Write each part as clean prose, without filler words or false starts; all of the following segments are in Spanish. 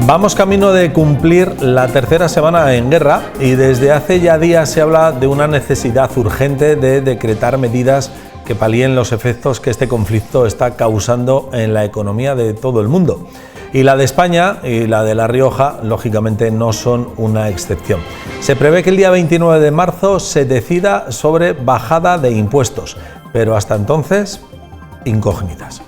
Vamos camino de cumplir la tercera semana en guerra y desde hace ya días se habla de una necesidad urgente de decretar medidas que palíen los efectos que este conflicto está causando en la economía de todo el mundo. Y la de España y la de La Rioja, lógicamente, no son una excepción. Se prevé que el día 29 de marzo se decida sobre bajada de impuestos, pero hasta entonces, incógnitas.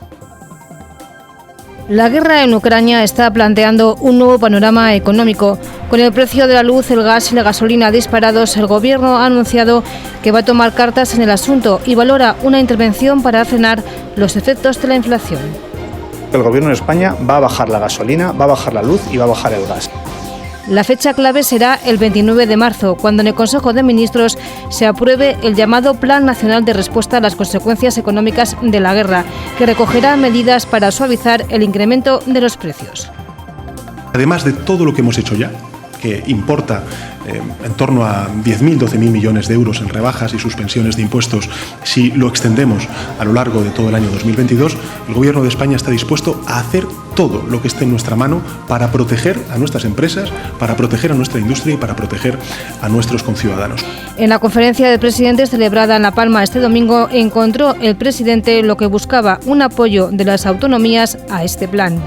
La guerra en Ucrania está planteando un nuevo panorama económico. Con el precio de la luz, el gas y la gasolina disparados, el Gobierno ha anunciado que va a tomar cartas en el asunto y valora una intervención para frenar los efectos de la inflación. El Gobierno de España va a bajar la gasolina, va a bajar la luz y va a bajar el gas. La fecha clave será el 29 de marzo, cuando en el Consejo de Ministros se apruebe el llamado Plan Nacional de Respuesta a las Consecuencias Económicas de la Guerra, que recogerá medidas para suavizar el incremento de los precios. Además de todo lo que hemos hecho ya, que importa en torno a 10.000, 12.000 millones de euros en rebajas y suspensiones de impuestos, si lo extendemos a lo largo de todo el año 2022, el Gobierno de España está dispuesto a hacer todo lo que esté en nuestra mano para proteger a nuestras empresas, para proteger a nuestra industria y para proteger a nuestros conciudadanos. En la conferencia de presidentes celebrada en La Palma este domingo, encontró el presidente lo que buscaba: un apoyo de las autonomías a este plan.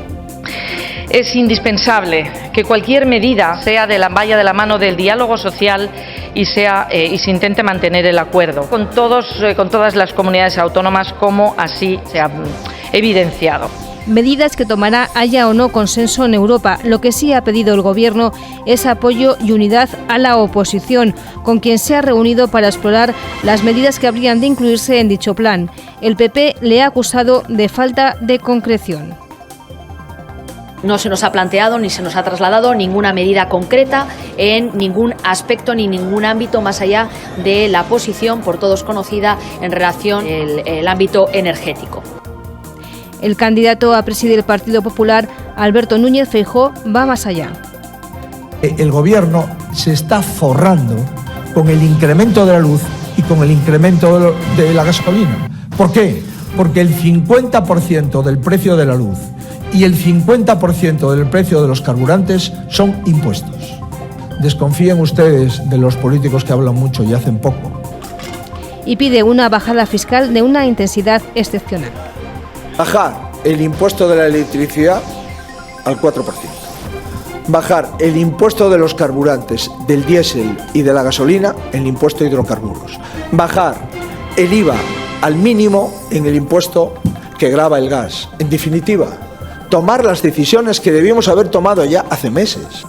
Es indispensable que cualquier medida vaya de la mano del diálogo social y se intente mantener el acuerdo con todas las comunidades autónomas, como así se ha evidenciado. Medidas que tomará haya o no consenso en Europa. Lo que sí ha pedido el Gobierno es apoyo y unidad a la oposición, con quien se ha reunido para explorar las medidas que habrían de incluirse en dicho plan. El PP le ha acusado de falta de concreción. No se nos ha planteado ni se nos ha trasladado ninguna medida concreta en ningún aspecto ni ningún ámbito más allá de la posición por todos conocida en relación al ámbito energético. El candidato a presidir el Partido Popular, Alberto Núñez Feijóo, va más allá. El Gobierno se está forrando con el incremento de la luz y con el incremento de la gasolina. ¿Por qué? Porque el 50% del precio de la luz y el 50% del precio de los carburantes son impuestos. Desconfíen ustedes de los políticos que hablan mucho y hacen poco. Y pide una bajada fiscal de una intensidad excepcional. Bajar el impuesto de la electricidad al 4%. Bajar el impuesto de los carburantes, del diésel y de la gasolina, el impuesto de hidrocarburos. Bajar el IVA al mínimo en el impuesto que grava el gas. En definitiva, tomar las decisiones que debíamos haber tomado ya hace meses.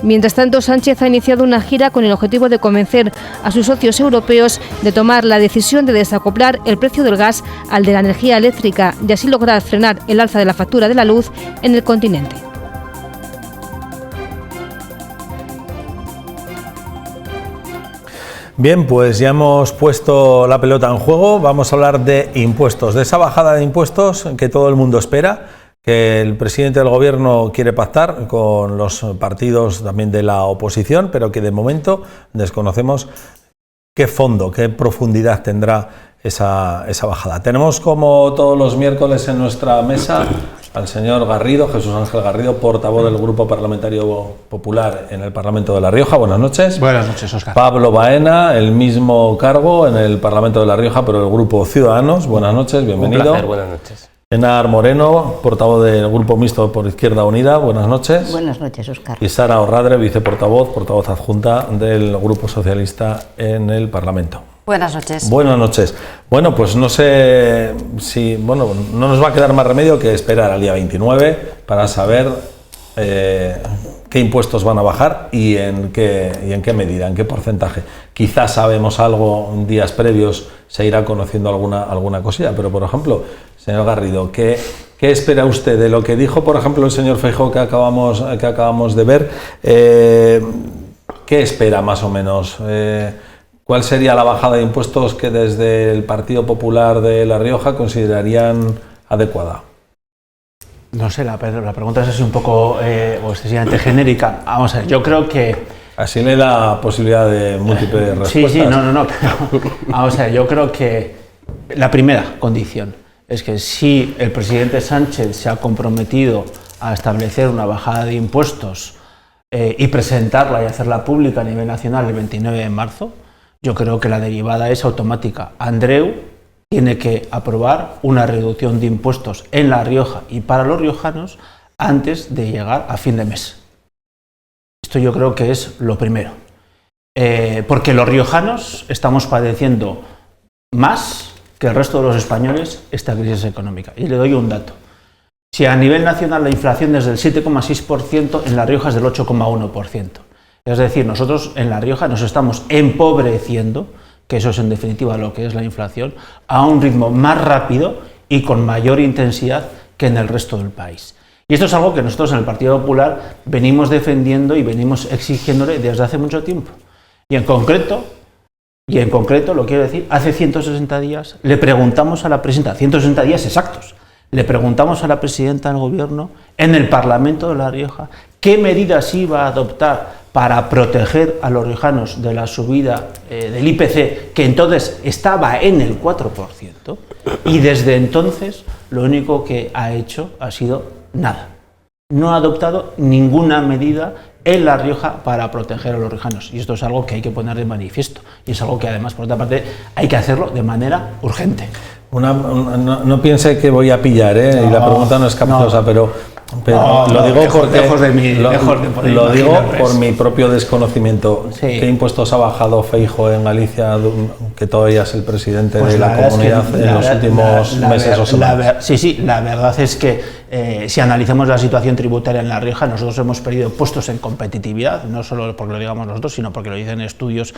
Mientras tanto, Sánchez ha iniciado una gira con el objetivo de convencer a sus socios europeos de tomar la decisión de desacoplar el precio del gas al de la energía eléctrica y así lograr frenar el alza de la factura de la luz en el continente. Bien, pues ya hemos puesto la pelota en juego. Vamos a hablar de impuestos, de esa bajada de impuestos que todo el mundo espera, que el presidente del Gobierno quiere pactar con los partidos también de la oposición, pero que de momento desconocemos qué fondo, qué profundidad tendrá esa bajada. Tenemos, como todos los miércoles en nuestra mesa, al señor Garrido, Jesús Ángel Garrido, portavoz del Grupo Parlamentario Popular en el Parlamento de La Rioja. Buenas noches. Buenas noches, Óscar. Pablo Baena, el mismo cargo en el Parlamento de La Rioja, pero el Grupo Ciudadanos. Buenas noches, bienvenido. Un placer, buenas noches. Enar Moreno, portavoz del Grupo Mixto por Izquierda Unida. Buenas noches. Buenas noches, Óscar. Y Sara Orradre, portavoz adjunta del Grupo Socialista en el Parlamento. Buenas noches. Buenas noches. Bueno, pues no sé si... Bueno, no nos va a quedar más remedio que esperar al día 29 para saber qué impuestos van a bajar y en qué medida, en qué porcentaje. Quizás sabemos algo en días previos, se irá conociendo alguna cosilla, pero por ejemplo, señor Garrido, ¿qué espera usted de lo que dijo, por ejemplo, el señor Feijóo que acabamos de ver? ¿Qué espera más o menos? ¿Cuál sería la bajada de impuestos que desde el Partido Popular de La Rioja considerarían adecuada? No sé, la pregunta es así un poco excesivamente genérica. Vamos a ver, yo creo que... Así le da posibilidad de múltiples respuestas. Sí, no. Vamos a ver, yo creo que la primera condición es que si el presidente Sánchez se ha comprometido a establecer una bajada de impuestos y presentarla y hacerla pública a nivel nacional el 29 de marzo, yo creo que la derivada es automática. Andreu tiene que aprobar una reducción de impuestos en La Rioja y para los riojanos antes de llegar a fin de mes. Esto yo creo que es lo primero. Porque los riojanos estamos padeciendo más que el resto de los españoles esta crisis económica. Y le doy un dato. Si a nivel nacional la inflación es del 7,6%, en La Rioja es del 8,1%. Es decir, nosotros en La Rioja nos estamos empobreciendo, que eso es en definitiva lo que es la inflación, a un ritmo más rápido y con mayor intensidad que en el resto del país. Y esto es algo que nosotros en el Partido Popular venimos defendiendo y venimos exigiéndole desde hace mucho tiempo. Y en concreto, lo quiero decir, hace 160 días le preguntamos a la presidenta, 160 días exactos, le preguntamos a la presidenta del Gobierno en el Parlamento de La Rioja qué medidas iba a adoptar para proteger a los riojanos de la subida del IPC, que entonces estaba en el 4%, y desde entonces lo único que ha hecho ha sido nada. No ha adoptado ninguna medida en La Rioja para proteger a los riojanos, y esto es algo que hay que poner de manifiesto, y es algo que además, por otra parte, hay que hacerlo de manera urgente. No piense que voy a pillar, y la pregunta no es capciosa, pero lo digo porque lo digo por mi propio desconocimiento. Sí. ¿Qué impuestos ha bajado Feijóo en Galicia, que todavía es el presidente de la comunidad, en los últimos meses o semanas? Sí, la verdad es que si analizamos la situación tributaria en La Rioja, nosotros hemos perdido puestos en competitividad, no solo porque lo digamos nosotros, sino porque lo dicen estudios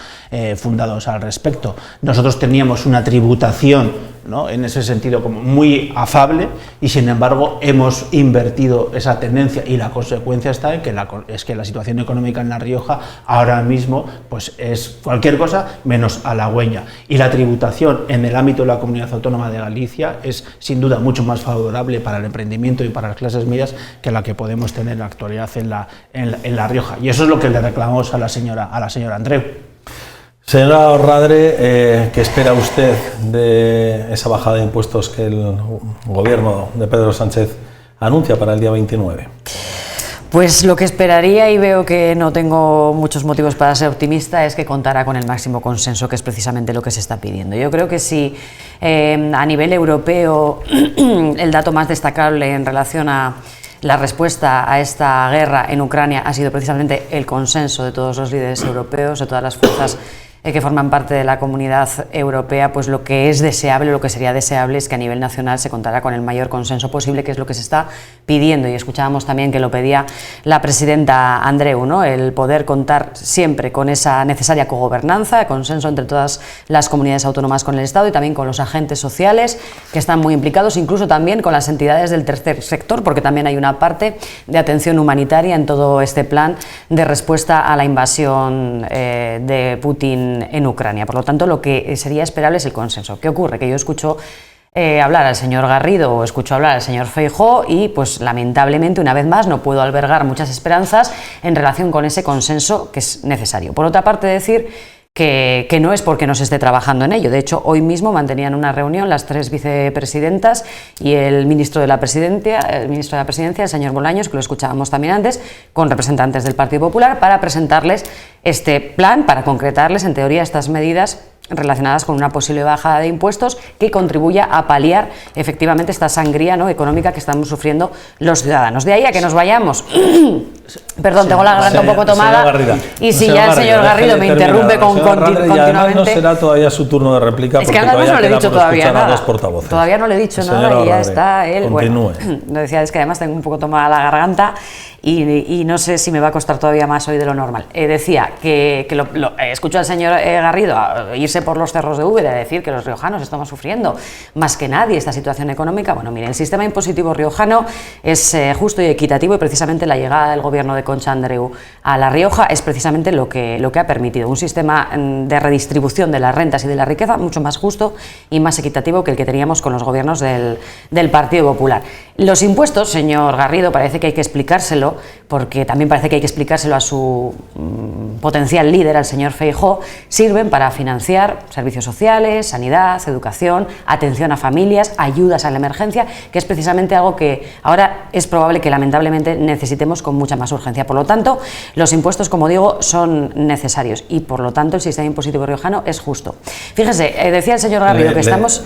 fundados al respecto. Nosotros teníamos una tributación, ¿no?, en ese sentido como muy afable, y sin embargo hemos invertido esa tendencia, y la consecuencia está en que la situación económica en La Rioja ahora mismo pues es cualquier cosa menos halagüeña, y la tributación en el ámbito de la Comunidad Autónoma de Galicia es sin duda mucho más favorable para el emprendimiento y para las clases medias que la que podemos tener en la actualidad en la Rioja, y eso es lo que le reclamamos a la señora Andreu. Señora Orradre, ¿qué espera usted de esa bajada de impuestos que el gobierno de Pedro Sánchez anuncia para el día 29? Pues lo que esperaría, y veo que no tengo muchos motivos para ser optimista, es que contara con el máximo consenso, que es precisamente lo que se está pidiendo. Yo creo que si a nivel europeo el dato más destacable en relación a la respuesta a esta guerra en Ucrania ha sido precisamente el consenso de todos los líderes europeos, de todas las fuerzas que forman parte de la Comunidad Europea, pues lo que es deseable, lo que sería deseable, es que a nivel nacional se contara con el mayor consenso posible, que es lo que se está pidiendo, y escuchábamos también que lo pedía la presidenta Andreu, ¿no?, el poder contar siempre con esa necesaria cogobernanza, consenso entre todas las comunidades autónomas con el Estado, y también con los agentes sociales que están muy implicados, incluso también con las entidades del tercer sector, porque también hay una parte de atención humanitaria en todo este plan de respuesta a la invasión de Putin en Ucrania. Por lo tanto, lo que sería esperable es el consenso. ¿Qué ocurre? Que yo escucho hablar al señor Garrido o escucho hablar al señor Feijóo y, pues lamentablemente, una vez más, no puedo albergar muchas esperanzas en relación con ese consenso que es necesario. Por otra parte, decir que no es porque no se esté trabajando en ello. De hecho, hoy mismo mantenían una reunión las tres vicepresidentas y el ministro de la Presidencia, el señor Bolaños, que lo escuchábamos también antes, con representantes del Partido Popular, para presentarles este plan, para concretarles, en teoría, estas medidas relacionadas con una posible bajada de impuestos que contribuya a paliar efectivamente esta sangría, ¿no?, económica que estamos sufriendo los ciudadanos. De ahí a que nos vayamos. Perdón, tengo la garganta un poco tomada, y si ya el señor Garrido me interrumpe continuamente. No será todavía su turno de réplica, es que además no le he dicho todavía nada. Todavía no le he dicho nada y ya está él. Continúe. Bueno, lo decía, es que además tengo un poco tomada la garganta y no sé si me va a costar todavía más hoy de lo normal. Decía que escucho al señor Garrido irse por los cerros de Úbeda a decir que los riojanos estamos sufriendo más que nadie esta situación económica. Bueno, mire, el sistema impositivo riojano es justo y equitativo, y precisamente la llegada del gobierno de Concha Andreu a La Rioja es precisamente lo que ha permitido un sistema de redistribución de las rentas y de la riqueza mucho más justo y más equitativo que el que teníamos con los gobiernos del Partido Popular. Los impuestos, señor Garrido, parece que hay que explicárselo, porque también parece que hay que explicárselo a su potencial líder, al señor Feijóo, sirven para financiar servicios sociales, sanidad, educación, atención a familias, ayudas a la emergencia, que es precisamente algo que ahora es probable que lamentablemente necesitemos con mucha más urgencia. Por lo tanto, los impuestos, como digo, son necesarios y por lo tanto el sistema impositivo riojano es justo. Fíjese, decía el señor Garrido que estamos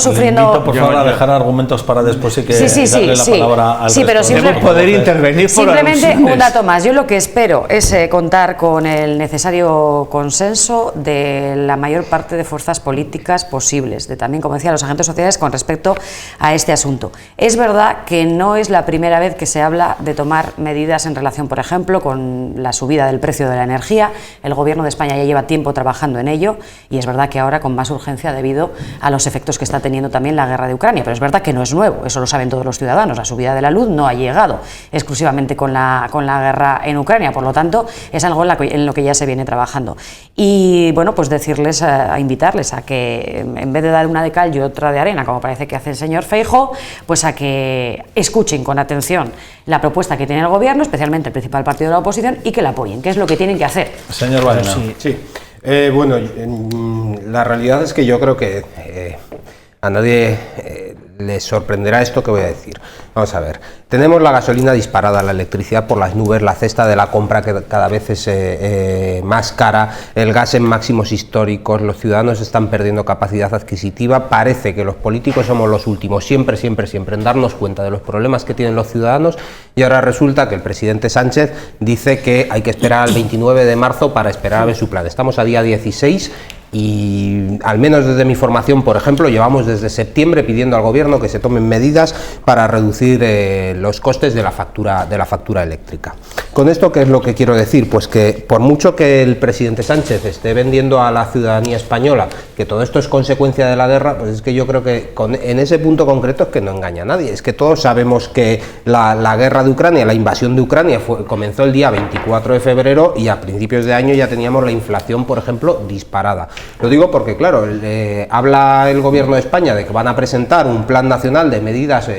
sufriendo... Le invito, por favor, a dejar argumentos para después y que darle la palabra al resto. Pero poder intervenir por simplemente un dato más. Yo lo que espero es contar con el necesario consenso de la mayor parte de fuerzas políticas posibles, de también, como decía, los agentes sociales con respecto a este asunto. Es verdad que no es la primera vez que se habla de tomar medidas en relación, por ejemplo, con la subida del precio de la energía. El Gobierno de España ya lleva tiempo trabajando en ello y es verdad que ahora con más urgencia debido a los efectos que está teniendo también la guerra de Ucrania, pero es verdad que no es nuevo, eso lo saben todos los ciudadanos. La subida de la luz no ha llegado exclusivamente con la guerra en Ucrania, por lo tanto es algo en lo que ya se viene trabajando. Y bueno, pues decirles, a invitarles a que en vez de dar una de cal y otra de arena, como parece que hace el señor Feijóo, pues a que escuchen con atención la propuesta que tiene el Gobierno, especialmente el principal partido de la oposición, y que la apoyen, que es lo que tienen que hacer. Señor Baena. Sí. Bueno, la realidad es que yo creo que a nadie les sorprenderá esto que voy a decir. Vamos a ver, tenemos la gasolina disparada, la electricidad por las nubes, la cesta de la compra que cada vez es más cara, el gas en máximos históricos, los ciudadanos están perdiendo capacidad adquisitiva. Parece que los políticos somos los últimos, siempre en darnos cuenta de los problemas que tienen los ciudadanos, y ahora resulta que el presidente Sánchez dice que hay que esperar al 29 de marzo para esperar a ver su plan. Estamos a día 16 y al menos desde mi formación, por ejemplo, llevamos desde septiembre pidiendo al Gobierno que se tomen medidas para reducir los costes de la factura eléctrica. Con esto, ¿qué es lo que quiero decir? Pues que por mucho que el presidente Sánchez esté vendiendo a la ciudadanía española que todo esto es consecuencia de la guerra, pues es que yo creo que en ese punto concreto es que no engaña a nadie. Es que todos sabemos que la guerra de Ucrania, la invasión de Ucrania comenzó el día 24 de febrero y a principios de año ya teníamos la inflación, por ejemplo, disparada. Lo digo porque, claro, habla el Gobierno de España de que van a presentar un plan nacional de medidas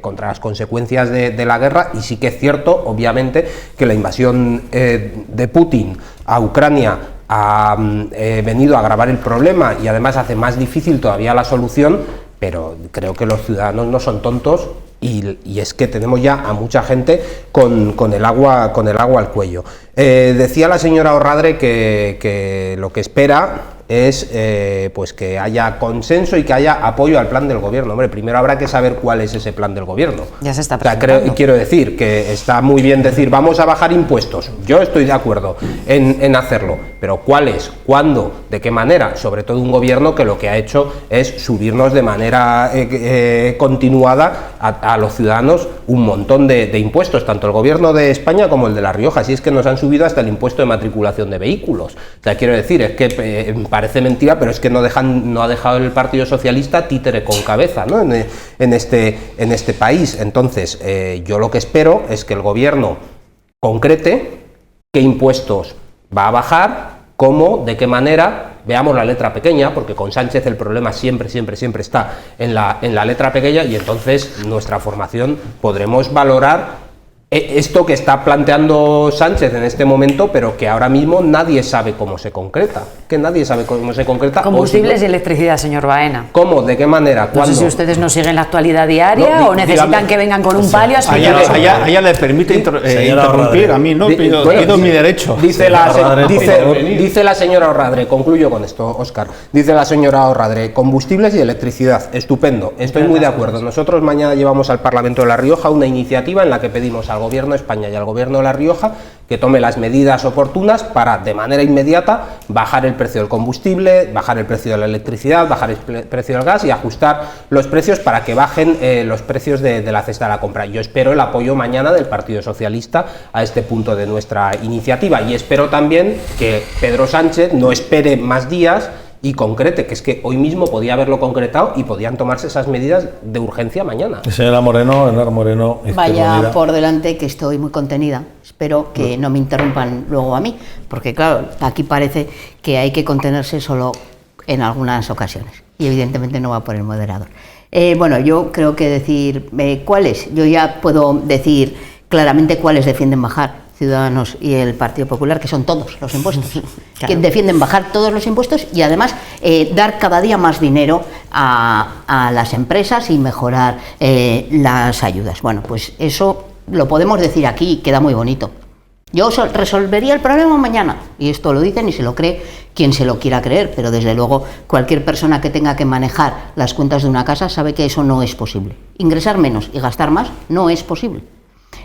contra las consecuencias de la guerra, y sí que es cierto, obviamente, que la invasión de Putin a Ucrania ha venido a agravar el problema y además hace más difícil todavía la solución, pero creo que los ciudadanos no son tontos y es que tenemos ya a mucha gente con el agua al cuello. Decía la señora Orradre que lo que espera es pues que haya consenso y que haya apoyo al plan del Gobierno. Hombre, primero habrá que saber cuál es ese plan del Gobierno. Ya se está presentando. Quiero decir que está muy bien decir vamos a bajar impuestos, yo estoy de acuerdo en hacerlo, pero ¿cuál es? ¿Cuándo? ¿De qué manera? Sobre todo un Gobierno que lo que ha hecho es subirnos de manera continuada a los ciudadanos un montón de impuestos, tanto el Gobierno de España como el de La Rioja. Si es que nos han subido hasta el impuesto de matriculación de vehículos. O sea, quiero decir, es que parece mentira, pero es que no ha dejado el Partido Socialista títere con cabeza, ¿no? en este país. Entonces, yo lo que espero es que el Gobierno concrete qué impuestos va a bajar, cómo, de qué manera. Veamos la letra pequeña, porque con Sánchez el problema siempre está en la letra pequeña, y entonces nuestra formación podremos valorar esto que está planteando Sánchez en este momento, pero que ahora mismo nadie sabe cómo se concreta. Combustibles y electricidad, señor Baena. ¿Cómo? ¿De qué manera? ¿Cuándo? No sé si ustedes no siguen la actualidad diaria o necesitan que vengan con un palio a explicarnos. Allá le permite interrumpir, a mí no, pido mi derecho. Dice la señora Orradre, concluyo con esto, Óscar. Dice la señora Orradre, combustibles y electricidad, estupendo, estoy muy de acuerdo. Nosotros mañana llevamos al Parlamento de La Rioja una iniciativa en la que pedimos al Gobierno de España y al Gobierno de La Rioja que tome las medidas oportunas para de manera inmediata bajar el precio del combustible, bajar el precio de la electricidad, bajar el precio del gas y ajustar los precios para que bajen los precios de la cesta de la compra. Yo espero el apoyo mañana del Partido Socialista a este punto de nuestra iniciativa, y espero también que Pedro Sánchez no espere más días y concrete, que es que hoy mismo podía haberlo concretado y podían tomarse esas medidas de urgencia mañana. Señora Moreno, Enar Moreno. Vaya por delante, que estoy muy contenida. Espero que no me interrumpan luego a mí, porque claro, aquí parece que hay que contenerse solo en algunas ocasiones y evidentemente no va por el moderador. Bueno, yo creo que decir cuáles, yo ya puedo decir claramente cuáles defienden bajar Ciudadanos y el Partido Popular, que son todos los impuestos, claro, que defienden bajar todos los impuestos y además dar cada día más dinero a las empresas y mejorar las ayudas. Bueno, pues eso lo podemos decir aquí y queda muy bonito. Yo resolvería el problema mañana, y esto lo dicen y se lo cree quien se lo quiera creer, pero desde luego cualquier persona que tenga que manejar las cuentas de una casa sabe que eso no es posible. Ingresar menos y gastar más no es posible,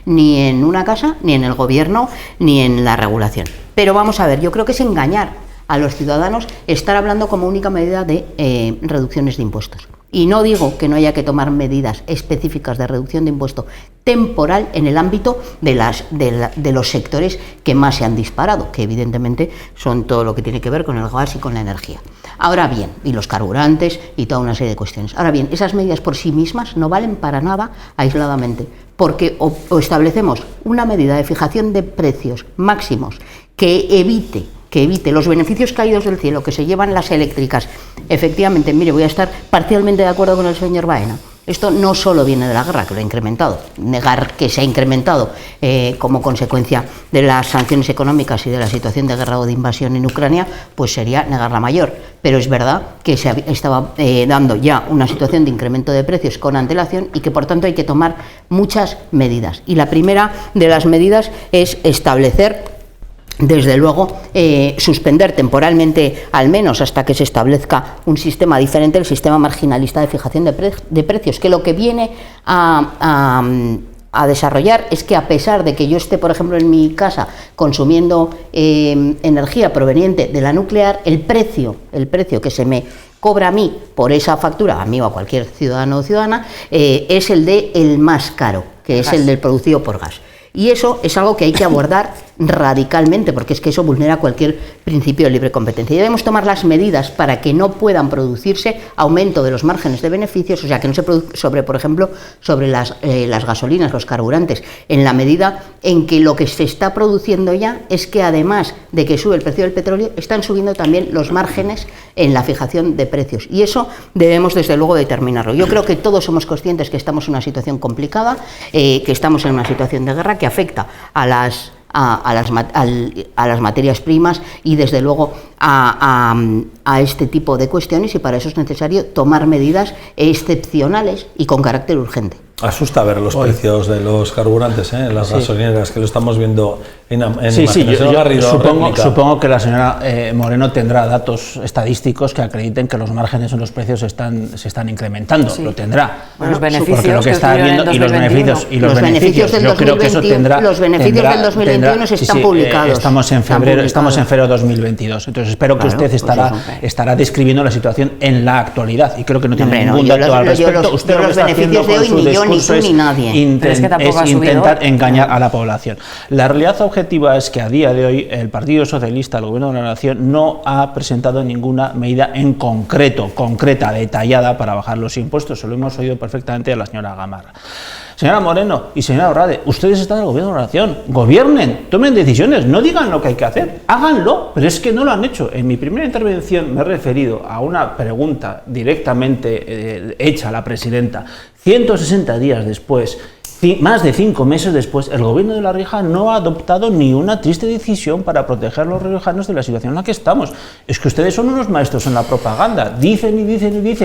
ni en una casa, ni en el gobierno, ni en la regulación. Pero vamos a ver, yo creo que es engañar a los ciudadanos estar hablando como única medida de reducciones de impuestos. Y no digo que no haya que tomar medidas específicas de reducción de impuesto temporal en el ámbito de los sectores que más se han disparado, que evidentemente son todo lo que tiene que ver con el gas y con la energía. Ahora bien, y los carburantes y toda una serie de cuestiones. Ahora bien, esas medidas por sí mismas no valen para nada aisladamente, porque o establecemos una medida de fijación de precios máximos que evite los beneficios caídos del cielo que se llevan las eléctricas. Efectivamente, mire, voy a estar parcialmente de acuerdo con el señor Baena. Esto no solo viene de la guerra, que lo ha incrementado. Negar que se ha incrementado como consecuencia de las sanciones económicas y de la situación de guerra o de invasión en Ucrania, pues sería negar la mayor. Pero es verdad que se estaba dando ya una situación de incremento de precios con antelación y que por tanto hay que tomar muchas medidas. Y la primera de las medidas es establecer, desde luego, suspender temporalmente, al menos hasta que se establezca un sistema diferente, el sistema marginalista de fijación de precios, que lo que viene a desarrollar es que, a pesar de que yo esté, por ejemplo, en mi casa consumiendo energía proveniente de la nuclear, el precio que se me cobra a mí por esa factura, a mí o a cualquier ciudadano o ciudadana, es el más caro, que es el del producido por gas. Y eso es algo que hay que abordar radicalmente, porque es que eso vulnera cualquier principio de libre competencia. Y debemos tomar las medidas para que no puedan producirse aumento de los márgenes de beneficios, o sea, que no se produzca por ejemplo, sobre las gasolinas, los carburantes, en la medida en que lo que se está produciendo ya es que, además de que sube el precio del petróleo, están subiendo también los márgenes en la fijación de precios. Y eso debemos, desde luego, determinarlo. Yo creo que todos somos conscientes que estamos en una situación complicada, que estamos en una situación de guerra que afecta a las materias primas y, desde luego, a este tipo de cuestiones, y para eso es necesario tomar medidas excepcionales y con carácter urgente. Asusta ver los precios de los carburantes, las gasolineras, que lo estamos viendo en imágenes. Supongo que la señora Moreno tendrá datos estadísticos que acrediten que los márgenes en los precios se están incrementando. Sí. Lo tendrá. Bueno, los beneficios, porque lo que está viendo, y los beneficios del 2021, los beneficios del 2021 están publicados. Estamos en febrero de 2022. Entonces espero que usted estará describiendo la situación en la actualidad, y creo que no tiene ningún dato al respecto. Usted lo que está haciendo con su discurso es intentar engañar a la población. La realidad objetiva es que a día de hoy el Partido Socialista, el Gobierno de la Nación, no ha presentado ninguna medida en concreta, detallada, para bajar los impuestos. Se lo hemos oído perfectamente a la señora Gamarra. Señora Moreno y señora Orrade, ustedes están en el Gobierno de la Nación, gobiernen, tomen decisiones, no digan lo que hay que hacer, háganlo, pero es que no lo han hecho. En mi primera intervención me he referido a una pregunta directamente hecha a la presidenta. 160 días después, más de 5 meses después, el Gobierno de La Rioja no ha adoptado ni una triste decisión para proteger a los riojanos de la situación en la que estamos. Es que ustedes son unos maestros en la propaganda, dicen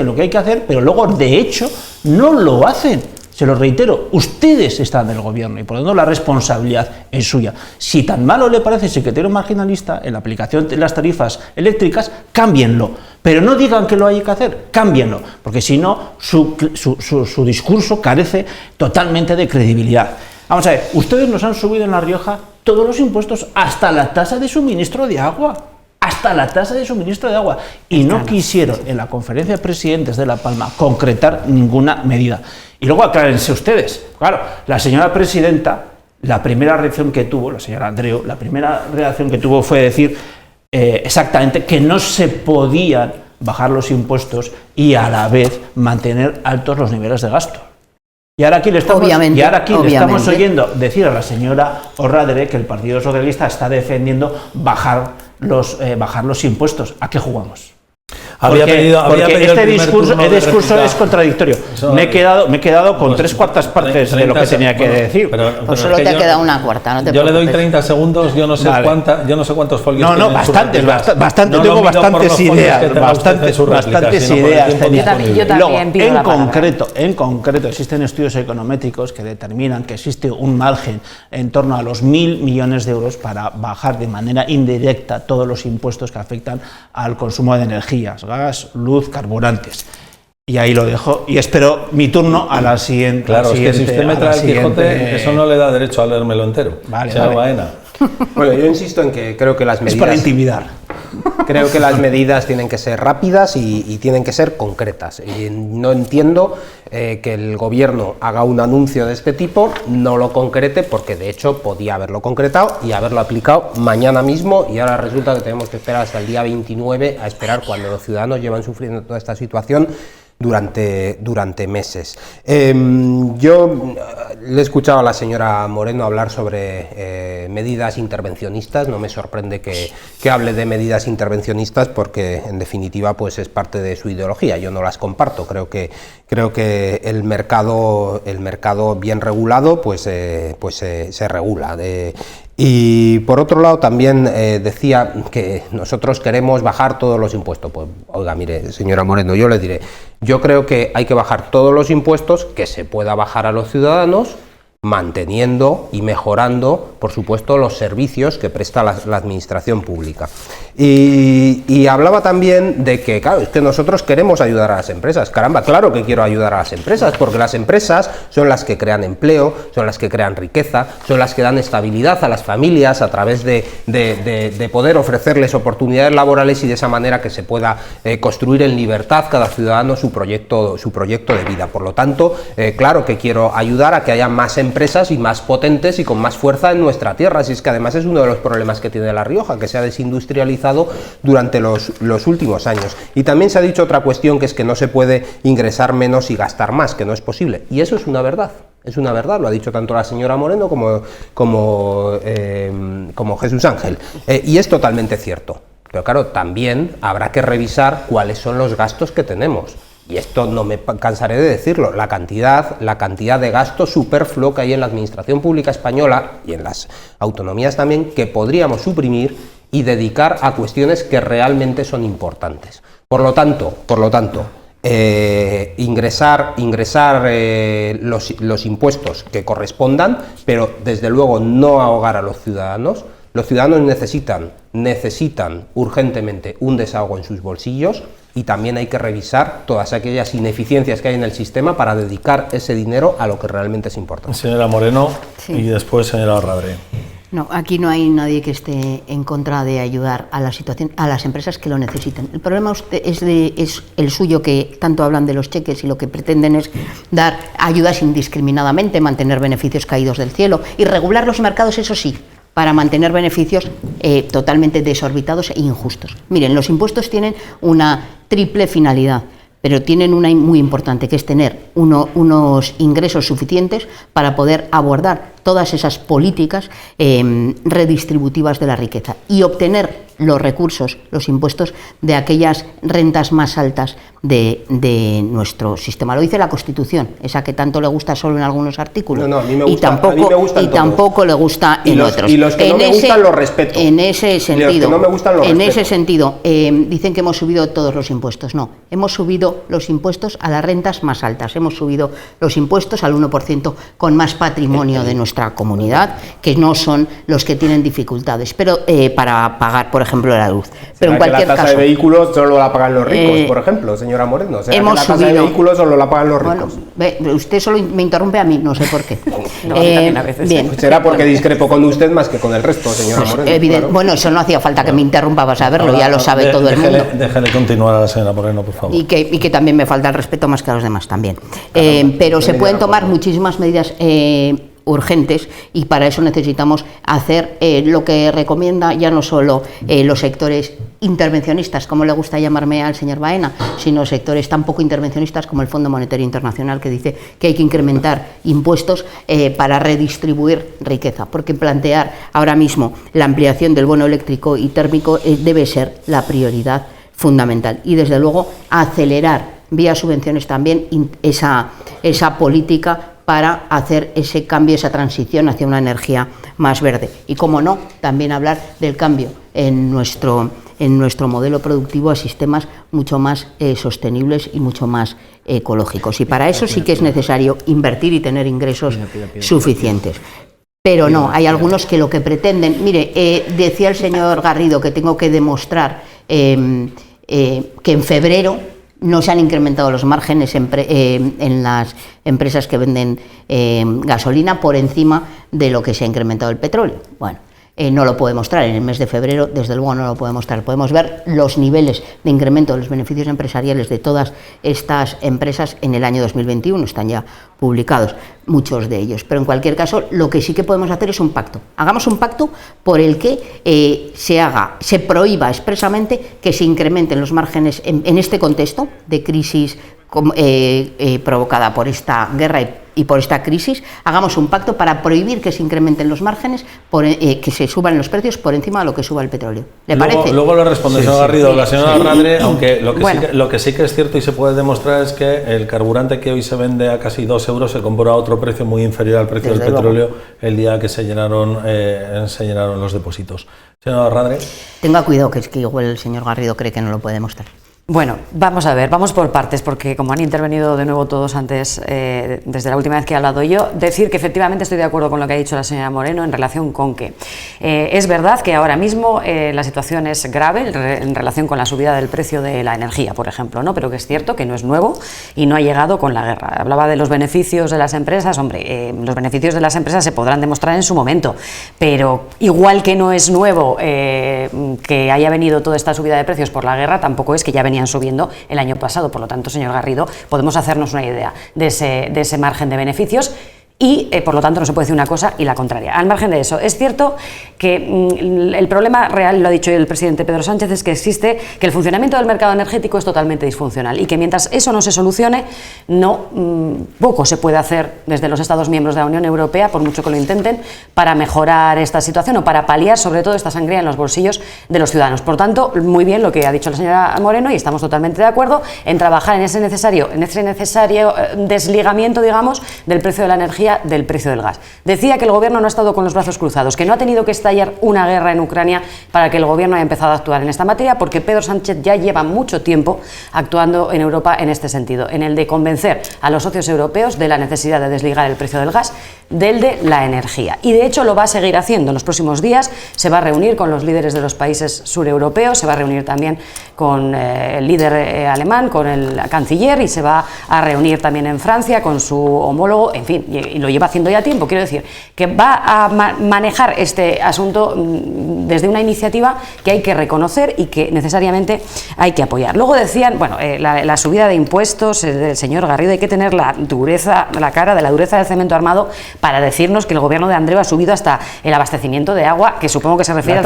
lo que hay que hacer, pero luego, de hecho, no lo hacen. Se lo reitero, ustedes están en el gobierno y, por lo tanto, la responsabilidad es suya. Si tan malo le parece el secretario marginalista en la aplicación de las tarifas eléctricas, cámbienlo. Pero no digan que lo hay que hacer, cámbienlo, porque si no, su discurso carece totalmente de credibilidad. Vamos a ver, ustedes nos han subido en La Rioja todos los impuestos, hasta la tasa de suministro de agua. Y no quisieron, en la conferencia de presidentes de La Palma, concretar ninguna medida. Y luego aclárense ustedes. Claro, la señora presidenta, la primera reacción que tuvo, la señora Andreu, fue decir exactamente que no se podían bajar los impuestos y, a la vez, mantener altos los niveles de gasto. Y ahora aquí le estamos oyendo decir a la señora Orrade que el Partido Socialista está defendiendo bajar los impuestos. ¿A qué jugamos? Porque este discurso es contradictorio. me he quedado con 3/4 partes de lo que tenía que decir. Pues solo te ha quedado una cuarta, no te Yo preocupes. le doy 30 segundos, yo no sé cuántos folios. No, bastante, tengo bastantes ideas, bastantes ideas. Luego, en concreto, existen estudios económicos que determinan que existe un margen en torno a los 1.000 millones de euros para bajar de manera indirecta todos los impuestos que afectan al consumo de energías, gas, luz, carburantes. Y ahí lo dejo y espero mi turno a la siguiente. Claro, es que si usted me trae el Quijote, eso no le da derecho a leérmelo entero. Vale. Baena. Bueno, yo insisto en que creo que las medidas... Es para intimidar. Creo que las medidas tienen que ser rápidas y tienen que ser concretas. Y no entiendo que el gobierno haga un anuncio de este tipo, no lo concrete, porque de hecho podía haberlo concretado y haberlo aplicado mañana mismo, y ahora resulta que tenemos que esperar hasta el día 29 a esperar cuando los ciudadanos llevan sufriendo toda esta situación durante meses. Yo le he escuchado a la señora Moreno hablar sobre medidas intervencionistas. No me sorprende que hable de medidas intervencionistas, porque en definitiva pues es parte de su ideología. Yo no las comparto. Creo que el mercado bien regulado pues se regula. Y por otro lado también decía que nosotros queremos bajar todos los impuestos. Pues oiga, mire, señora Moreno, yo le diré, yo creo que hay que bajar todos los impuestos que se pueda bajar a los ciudadanos, manteniendo y mejorando, por supuesto, los servicios que presta la administración pública. Y hablaba también de que, claro, es que nosotros queremos ayudar a las empresas. Caramba, claro que quiero ayudar a las empresas, porque las empresas son las que crean empleo, son las que crean riqueza, son las que dan estabilidad a las familias a través de poder ofrecerles oportunidades laborales, y de esa manera que se pueda construir en libertad cada ciudadano su proyecto de vida. Por lo tanto, claro que quiero ayudar a que haya más empresas y más potentes y con más fuerza en nuestra tierra. Si es que además es uno de los problemas que tiene La Rioja, que se ha desindustrializado durante los últimos años. Y también se ha dicho otra cuestión, que es que no se puede ingresar menos y gastar más, que no es posible. Y eso es una verdad. Es una verdad, lo ha dicho tanto la señora Moreno como Jesús Ángel. Y es totalmente cierto. Pero claro, también habrá que revisar cuáles son los gastos que tenemos. Y esto no me cansaré de decirlo, la cantidad de gasto superfluo que hay en la administración pública española y en las autonomías también, que podríamos suprimir y dedicar a cuestiones que realmente son importantes. Por lo tanto, ingresar los impuestos que correspondan, pero desde luego no ahogar a los ciudadanos. Los ciudadanos necesitan urgentemente un desahogo en sus bolsillos, y también hay que revisar todas aquellas ineficiencias que hay en el sistema para dedicar ese dinero a lo que realmente es importante. Señora Moreno, sí. Y después señora Rabre. No, aquí no hay nadie que esté en contra de ayudar a las empresas que lo necesiten. El problema es el suyo, que tanto hablan de los cheques y lo que pretenden es dar ayudas indiscriminadamente, mantener beneficios caídos del cielo y regular los mercados, eso sí, para mantener beneficios totalmente desorbitados e injustos. Miren, los impuestos tienen una triple finalidad, pero tienen una muy importante, que es tener unos ingresos suficientes para poder abordar todas esas políticas redistributivas de la riqueza y obtener los recursos, los impuestos de aquellas rentas más altas de nuestro sistema. Lo dice la Constitución, esa que tanto le gusta solo en algunos artículos. No, a mí me gusta, tampoco le gusta en otros. Y los que no me gustan los respeto. En ese sentido, los que no me gustan los respeto. Ese sentido, dicen que hemos subido todos los impuestos. No, hemos subido los impuestos a las rentas más altas, hemos subido los impuestos al 1% con más patrimonio de nuestra comunidad, que no son los que tienen dificultades, pero para pagar, por ejemplo, la luz. Pero en cualquier caso, la tasa de vehículos solo la pagan los ricos, por ejemplo, señora Moreno. O sea, hemos la tasa subido, de vehículos solo la pagan los ricos. Bueno, usted solo me interrumpe a mí, no sé por qué. A veces. Bien. Será porque discrepo con usted más que con el resto, señora Moreno. Claro. Bueno, eso no hacía falta que me interrumpa para saberlo, ya lo sabe todo el mundo. Déjele continuar a la señora Moreno, por favor. Y que también me falta el respeto más que a los demás también. Pero se pueden tomar muchísimas medidas urgentes, y para eso necesitamos hacer lo que recomienda ya no solo los sectores intervencionistas, como le gusta llamarme al señor Baena, sino sectores tan poco intervencionistas como el Fondo Monetario Internacional, que dice que hay que incrementar impuestos para redistribuir riqueza, porque plantear ahora mismo la ampliación del bono eléctrico y térmico debe ser la prioridad fundamental, y desde luego acelerar vía subvenciones también esa política para hacer ese cambio, esa transición hacia una energía más verde. Y cómo no, también hablar del cambio en nuestro modelo productivo a sistemas mucho más sostenibles y mucho más ecológicos. Y para eso sí que es necesario invertir y tener ingresos suficientes. Pero no, hay algunos que lo que pretenden... Mire, decía el señor Garrido que tengo que demostrar que en febrero no se han incrementado los márgenes en las empresas que venden gasolina por encima de lo que se ha incrementado el petróleo. Bueno, no lo puede mostrar en el mes de febrero, desde luego no lo puede mostrar. Podemos ver los niveles de incremento de los beneficios empresariales de todas estas empresas en el año 2021, están ya publicados muchos de ellos. Pero en cualquier caso, lo que sí que podemos hacer es un pacto. Hagamos un pacto por el que se prohíba expresamente que se incrementen los márgenes en este contexto de crisis provocada por esta guerra y por esta crisis. Hagamos un pacto para prohibir que se incrementen los márgenes, que se suban los precios por encima de lo que suba el petróleo. ¿Le parece? Luego lo responde el señor Garrido, la señora Radre, aunque lo que sí que es cierto y se puede demostrar es que el carburante que hoy se vende a casi 2 euros se compró a otro precio muy inferior al precio del petróleo el día que se llenaron los depósitos. Señora Radre. Tenga cuidado, que es que igual el señor Garrido cree que no lo puede demostrar. Bueno, vamos a ver, vamos por partes, porque como han intervenido de nuevo todos antes, desde la última vez que he hablado yo, decir que efectivamente estoy de acuerdo con lo que ha dicho la señora Moreno en relación con que es verdad que ahora mismo la situación es grave en relación con la subida del precio de la energía, por ejemplo, ¿no? Pero que es cierto que no es nuevo y no ha llegado con la guerra. Hablaba de los beneficios de las empresas, hombre, los beneficios de las empresas se podrán demostrar en su momento, pero igual que no es nuevo que haya venido toda esta subida de precios por la guerra, tampoco es que ya venían subiendo el año pasado. Por lo tanto, señor Garrido, podemos hacernos una idea de ese margen de beneficios y, por lo tanto, no se puede decir una cosa y la contraria. Al margen de eso, es cierto que el problema real, lo ha dicho el presidente Pedro Sánchez, es que el funcionamiento del mercado energético es totalmente disfuncional y que mientras eso no se solucione, poco se puede hacer desde los Estados miembros de la Unión Europea, por mucho que lo intenten, para mejorar esta situación o para paliar, sobre todo, esta sangría en los bolsillos de los ciudadanos. Por tanto, muy bien lo que ha dicho la señora Moreno y estamos totalmente de acuerdo en trabajar en ese necesario desligamiento, digamos, del precio de la energía del precio del gas. Decía que el gobierno no ha estado con los brazos cruzados, que no ha tenido que estallar una guerra en Ucrania para que el gobierno haya empezado a actuar en esta materia, porque Pedro Sánchez ya lleva mucho tiempo actuando en Europa en este sentido, en el de convencer a los socios europeos de la necesidad de desligar el precio del gas del de la energía. Y de hecho lo va a seguir haciendo. En los próximos días se va a reunir con los líderes de los países sureuropeos, se va a reunir también con el líder alemán, con el canciller, y se va a reunir también en Francia con su homólogo, en fin, y lo lleva haciendo ya tiempo. Quiero decir que va a manejar este asunto desde una iniciativa que hay que reconocer y que necesariamente hay que apoyar. Luego decían, bueno, la subida de impuestos del señor Garrido, hay que tener la cara de la dureza del cemento armado para decirnos que el gobierno de Andreu ha subido hasta el abastecimiento de agua, que supongo que se refiere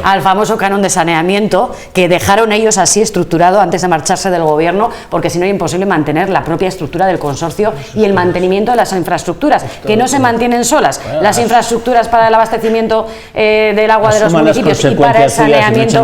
al famoso canon de saneamiento que dejaron ellos así estructurado antes de marcharse del gobierno, porque si no era imposible mantener la propia estructura del consorcio y el mantenimiento de las infraestructuras, que no se mantienen solas. Las infraestructuras para el abastecimiento del agua de los municipios y para el saneamiento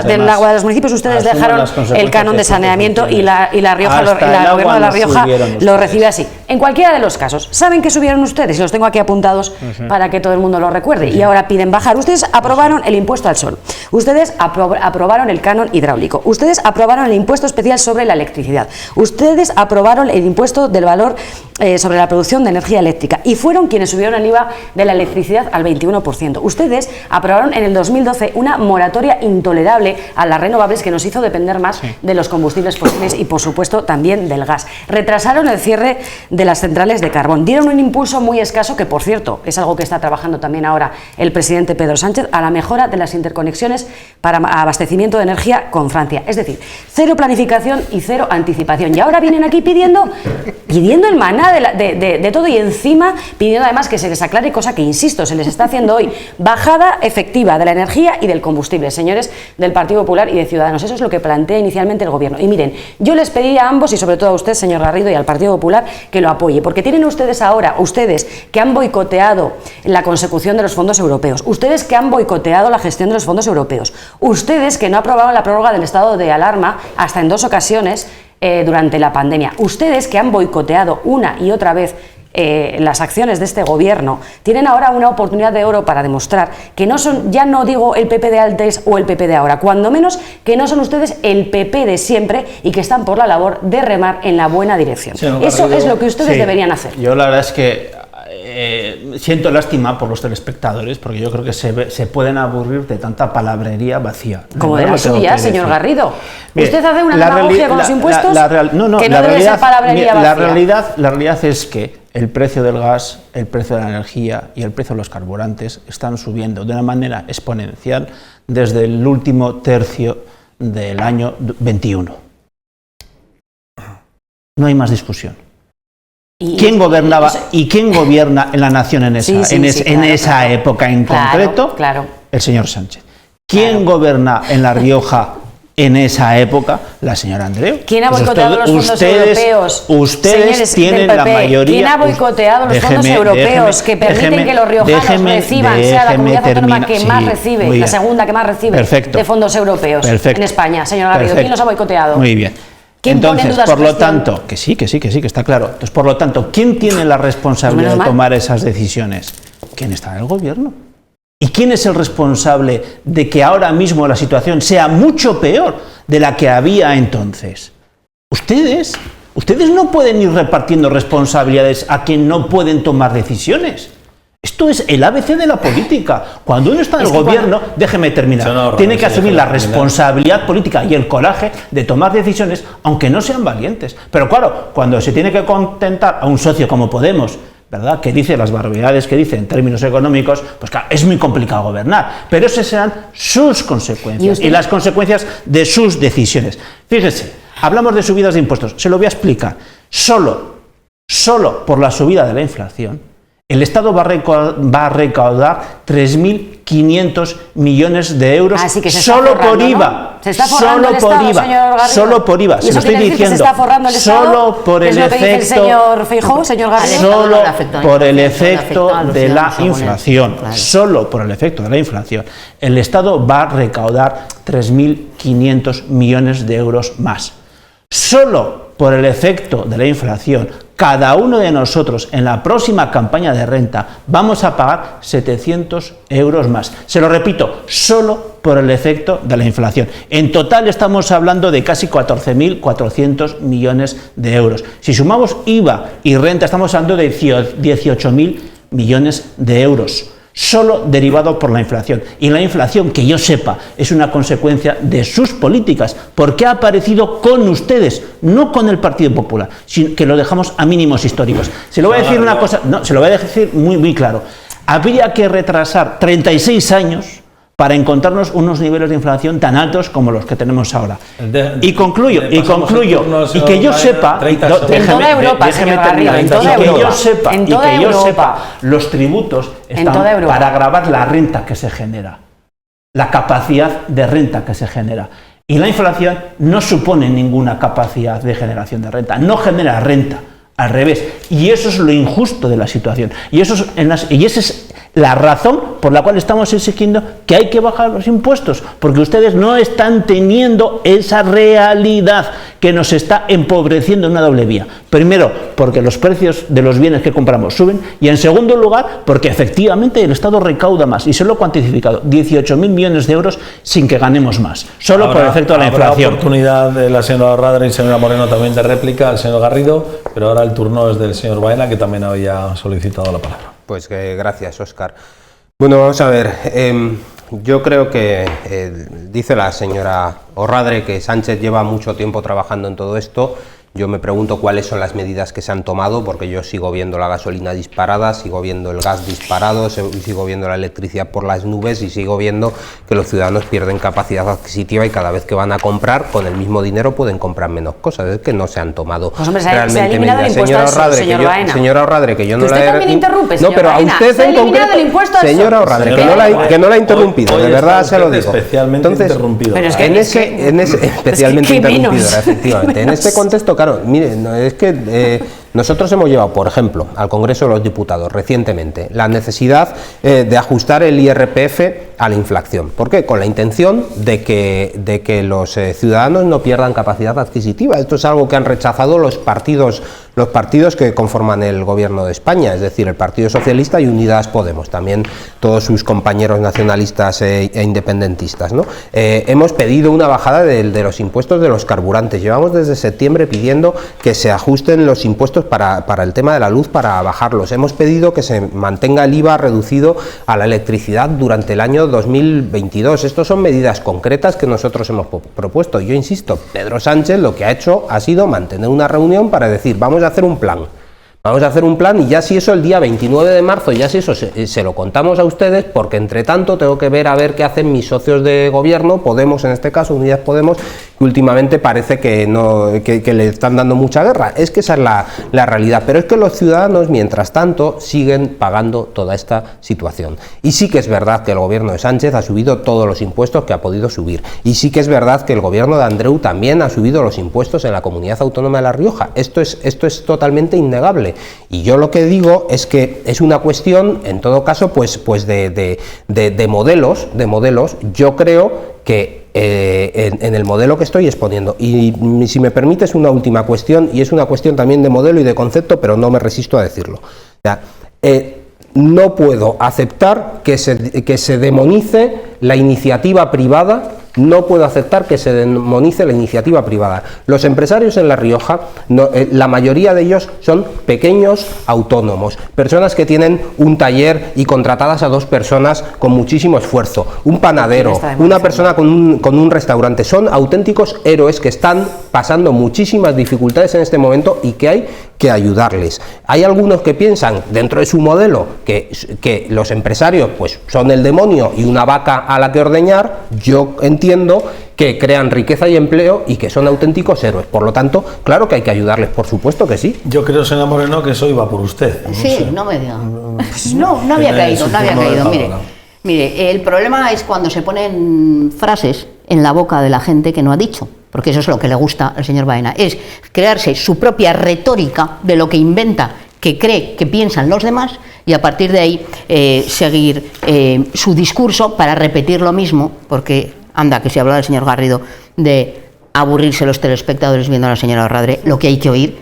del agua de los municipios, ustedes dejaron el canon de saneamiento y la Rioja, el gobierno de La Rioja lo recibe así. En cualquiera de los casos, ¿saben qué subieron ustedes? Y los tengo aquí apuntados para que todo el mundo lo recuerde. Y ahora piden bajar. Ustedes aprobaron el impuesto al sol. Ustedes aprobaron el canon hidráulico. Ustedes aprobaron el impuesto especial sobre la electricidad. Ustedes aprobaron el impuesto del valor sobre la producción de energía eléctrica. Y fueron quienes subieron el IVA de la electricidad al 21%. Ustedes aprobaron en el 2012 una moratoria intolerable a las renovables que nos hizo depender más de los combustibles fósiles y, por supuesto, también del gas. Retrasaron el cierre de las centrales de carbón. Dieron un impulso muy escaso, que por cierto es algo que está trabajando también ahora el presidente Pedro Sánchez, a la mejora de las interconexiones para abastecimiento de energía con Francia. Es decir, cero planificación y cero anticipación. Y ahora vienen aquí pidiendo el maná de todo, y encima pidiendo además que se les aclare, cosa que, insisto, se les está haciendo hoy: bajada efectiva de la energía y del combustible, señores del Partido Popular y de Ciudadanos. Eso es lo que plantea inicialmente el gobierno. Y miren, yo les pediría a ambos, y sobre todo a usted, señor Garrido, y al Partido Popular, que lo apoye, porque tienen ustedes ahora, ustedes que han boicoteado la consecución de los fondos europeos, ustedes que han boicoteado la gestión de los fondos europeos, ustedes que no aprobaron la prórroga del estado de alarma hasta en 2 ocasiones, durante la pandemia. Ustedes, que han boicoteado una y otra vez las acciones de este gobierno, tienen ahora una oportunidad de oro para demostrar que no son, ya no digo el PP de antes o el PP de ahora, cuando menos que no son ustedes el PP de siempre y que están por la labor de remar en la buena dirección. Eso es lo que ustedes deberían hacer. Yo la verdad es que siento lástima por los telespectadores, porque yo creo que se pueden aburrir de tanta palabrería vacía. Como de la suya, señor Garrido. Bien, usted hace una demagogia con los impuestos que no debe ser palabrería vacía. La realidad es que el precio del gas, el precio de la energía y el precio de los carburantes están subiendo de una manera exponencial desde el último tercio del año 21. No hay más discusión. ¿Quién gobernaba y quién gobierna en la nación en esa época en concreto? El señor Sánchez. ¿Quién goberna en La Rioja en esa época? La señora Andreu. ¿Quién ha boicoteado los fondos europeos? Ustedes tienen la mayoría. ¿Quién ha boicoteado los fondos europeos que permiten que los riojanos reciban, sea la comunidad autónoma que más recibe, la segunda que más recibe de fondos europeos en España? Señor Garrido, ¿quién los ha boicoteado? Muy bien. Entonces, por lo tanto, que sí, que está claro. Entonces, por lo tanto, ¿quién tiene la responsabilidad de tomar esas decisiones? ¿Quién está en el gobierno? ¿Y quién es el responsable de que ahora mismo la situación sea mucho peor de la que había entonces? Ustedes no pueden ir repartiendo responsabilidades a quien no pueden tomar decisiones. Esto es el ABC de la política. Cuando uno está en el gobierno, déjeme terminar, tiene que asumir la responsabilidad política y el coraje de tomar decisiones, aunque no sean valientes. Pero claro, cuando se tiene que contentar a un socio como Podemos, ¿verdad?, que dice las barbaridades que dice en términos económicos, pues claro, es muy complicado gobernar. Pero esas serán sus consecuencias y las consecuencias de sus decisiones. Fíjese, hablamos de subidas de impuestos. Se lo voy a explicar. Solo por la subida de la inflación, el Estado va a recaudar 3.500 millones de euros solo por IVA. ¿Se está forrando el Estado, señor Garrido? Solo por IVA, se lo estoy diciendo. ¿Se está forrando el Estado? Solo por el efecto, señor Feijóo, señor Garrido. Solo por el efecto de la inflación. Solo por el efecto de la inflación. El Estado va a recaudar 3.500 millones de euros más. Solo por el efecto de la inflación, cada uno de nosotros en la próxima campaña de renta vamos a pagar 700 euros más. Se lo repito, solo por el efecto de la inflación. En total estamos hablando de casi 14.400 millones de euros. Si sumamos IVA y renta, estamos hablando de 18.000 millones de euros. Solo derivado por la inflación. Y la inflación, que yo sepa, es una consecuencia de sus políticas, porque ha aparecido con ustedes, no con el Partido Popular, sino que lo dejamos a mínimos históricos. Se lo voy a decir una cosa, se lo voy a decir muy claro. Habría que retrasar 36 años para encontrarnos unos niveles de inflación tan altos como los que tenemos ahora. Y concluyo, y que yo sepa, déjeme terminar, y que yo sepa, los tributos están para gravar la renta que se genera, la capacidad de renta que se genera. Y la inflación no supone ninguna capacidad de generación de renta, no genera renta, al revés. Y eso es lo injusto de la situación. Y esa es la razón por la cual estamos exigiendo que hay que bajar los impuestos, porque ustedes no están teniendo esa realidad que nos está empobreciendo en una doble vía. Primero, porque los precios de los bienes que compramos suben, y en segundo lugar, porque efectivamente el Estado recauda más, y se lo he cuantificado, 18.000 millones de euros sin que ganemos más, solo por el efecto de la inflación. Habrá oportunidad de la señora Orradre y señora Moreno también de réplica al señor Garrido, pero ahora el turno es del señor Baena, que también había solicitado la palabra. Pues gracias, Óscar. Bueno, vamos a ver. Yo creo que dice la señora Orradre que Sánchez lleva mucho tiempo trabajando en todo esto. Yo me pregunto cuáles son las medidas que se han tomado, porque yo sigo viendo la gasolina disparada, sigo viendo el gas disparado, sigo viendo la electricidad por las nubes y sigo viendo que los ciudadanos pierden capacidad adquisitiva y cada vez que van a comprar, con el mismo dinero pueden comprar menos cosas. Es que no se han tomado realmente medidas. Señora Orradre, que yo no la he... también interrumpe, no, pero a usted en concreto... Señora Orradre, que no la he interrumpido, de verdad se lo digo. Especialmente interrumpido. Especialmente interrumpido, efectivamente. En este contexto, claro, miren, es que nosotros hemos llevado, por ejemplo, al Congreso de los Diputados recientemente la necesidad de ajustar el IRPF a la inflación. ¿Por qué? Con la intención de que los ciudadanos no pierdan capacidad adquisitiva. Esto es algo que han rechazado los partidos que conforman el gobierno de España, es decir, el Partido Socialista y Unidas Podemos, también todos sus compañeros nacionalistas e independentistas, ¿no? Hemos pedido una bajada de los impuestos de los carburantes. Llevamos desde septiembre pidiendo que se ajusten los impuestos para el tema de la luz, para bajarlos. Hemos pedido que se mantenga el IVA reducido a la electricidad durante el año 2022. Estas son medidas concretas que nosotros hemos propuesto. Yo insisto, Pedro Sánchez lo que ha hecho ha sido mantener una reunión para decir, vamos a hacer un plan. Vamos a hacer un plan y ya si eso el día 29 de marzo, ya si eso se lo contamos a ustedes, porque entre tanto tengo que ver a ver qué hacen mis socios de gobierno, Podemos en este caso, Unidas Podemos, que últimamente parece que le están dando mucha guerra. Es que esa es la realidad, pero es que los ciudadanos, mientras tanto, siguen pagando toda esta situación. Y sí que es verdad que el gobierno de Sánchez ha subido todos los impuestos que ha podido subir. Y sí que es verdad que el gobierno de Andreu también ha subido los impuestos en la Comunidad Autónoma de La Rioja. Esto es totalmente innegable. Y yo lo que digo es que es una cuestión, en todo caso, pues de modelos. Yo creo que en el modelo que estoy exponiendo, y si me permites una última cuestión, y es una cuestión también de modelo y de concepto, pero no me resisto a decirlo. O sea, no puedo aceptar que se demonice la iniciativa privada. No puedo aceptar que se demonice la iniciativa privada. Los empresarios en La Rioja, la mayoría de ellos son pequeños autónomos, personas que tienen un taller y contratadas a 2 personas con muchísimo esfuerzo, un panadero, una persona con un restaurante. Son auténticos héroes que están pasando muchísimas dificultades en este momento y que hay que ayudarles. Hay algunos que piensan, dentro de su modelo, que los empresarios pues son el demonio y una vaca a la que ordeñar. Yo entiendo que crean riqueza y empleo y que son auténticos héroes. Por lo tanto, claro que hay que ayudarles, por supuesto que sí. Yo creo, señora Moreno, que eso iba por usted. Sí, no me diga. No había caído. Mire, el problema es cuando se ponen frases en la boca de la gente que no ha dicho, porque eso es lo que le gusta al señor Baena, es crearse su propia retórica de lo que inventa, que cree que piensan los demás, y a partir de ahí seguir su discurso para repetir lo mismo, porque anda, que si hablaba el señor Garrido de aburrirse los telespectadores viendo a la señora Radre, lo que hay que oír,